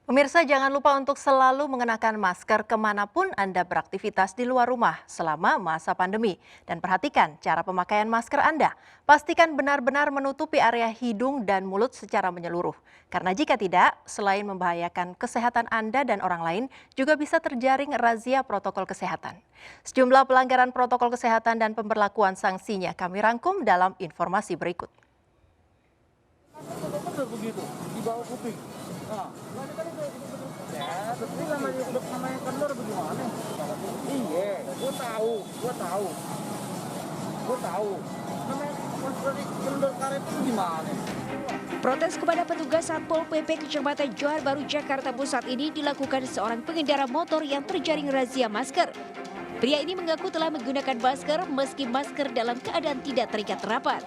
Pemirsa, jangan lupa untuk selalu mengenakan masker kemanapun Anda beraktivitas di luar rumah selama masa pandemi. Dan perhatikan cara pemakaian masker Anda. Pastikan benar-benar menutupi area hidung dan mulut secara menyeluruh. Karena jika tidak, selain membahayakan kesehatan Anda dan orang lain, juga bisa terjaring razia protokol kesehatan. Sejumlah pelanggaran protokol kesehatan dan pemberlakuan sanksinya kami rangkum dalam informasi berikut. Bener begitu di bawah kuping. Nah, ya, tapi namanya kendor bagaimana? Iya, gua tahu. Namanya kendor karet itu gimana? Protes kepada petugas Satpol PP Kecamatan Johar Baru, Jakarta Pusat ini dilakukan seorang pengendara motor yang terjaring razia masker. Pria ini mengaku telah menggunakan masker meski masker dalam keadaan tidak terikat rapat.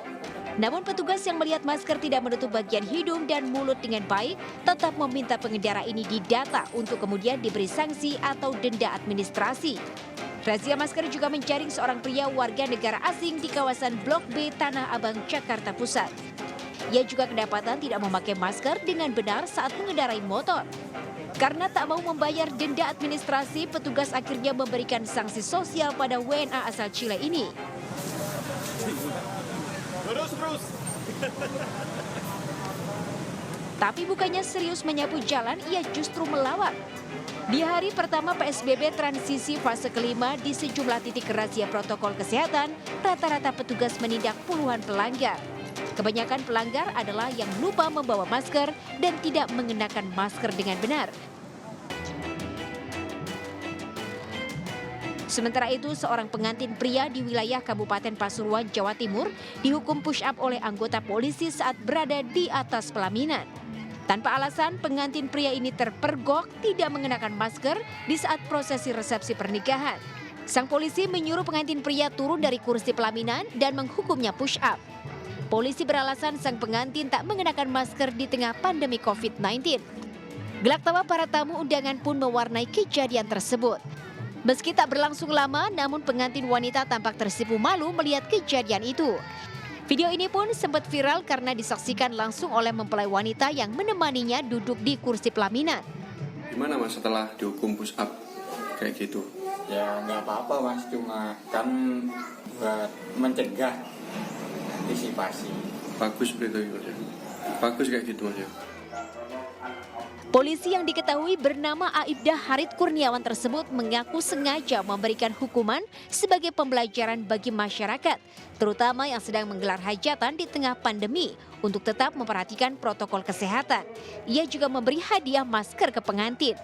Namun petugas yang melihat masker tidak menutup bagian hidung dan mulut dengan baik tetap meminta pengendara ini didata untuk kemudian diberi sanksi atau denda administrasi. Razia masker juga menjaring seorang pria warga negara asing di kawasan Blok B Tanah Abang, Jakarta Pusat. Ia juga kedapatan tidak memakai masker dengan benar saat mengendarai motor. Karena tak mau membayar denda administrasi, petugas akhirnya memberikan sanksi sosial pada WNA asal Chile ini. Terus. Tapi bukannya serius menyapu jalan, ia justru melawak. Di hari pertama PSBB transisi fase kelima di sejumlah titik razia protokol kesehatan, rata-rata petugas menindak puluhan pelanggar. Kebanyakan pelanggar adalah yang lupa membawa masker dan tidak mengenakan masker dengan benar. Sementara itu, seorang pengantin pria di wilayah Kabupaten Pasuruan, Jawa Timur dihukum push up oleh anggota polisi saat berada di atas pelaminan. Tanpa alasan, pengantin pria ini terpergok tidak mengenakan masker di saat prosesi resepsi pernikahan. Sang polisi menyuruh pengantin pria turun dari kursi pelaminan dan menghukumnya push up. Polisi beralasan sang pengantin tak mengenakan masker di tengah pandemi COVID-19. Gelak tawa para tamu undangan pun mewarnai kejadian tersebut. Meski tak berlangsung lama, namun pengantin wanita tampak tersipu malu melihat kejadian itu. Video ini pun sempat viral karena disaksikan langsung oleh mempelai wanita yang menemaninya duduk di kursi pelaminan. Gimana Mas setelah dihukum push up kayak gitu? Ya nggak apa-apa Mas, cuma kan buat mencegah antisipasi. Bagus begitu Mas ya? Bagus kayak gitu Mas ya? Polisi yang diketahui bernama Aibda Harit Kurniawan tersebut mengaku sengaja memberikan hukuman sebagai pembelajaran bagi masyarakat, terutama yang sedang menggelar hajatan di tengah pandemi untuk tetap memperhatikan protokol kesehatan. Ia juga memberi hadiah masker ke pengantin.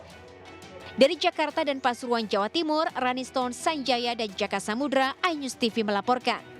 Dari Jakarta dan Pasuruan, Jawa Timur, Raniston Sanjaya dan Jaka Samudra, iNews TV melaporkan.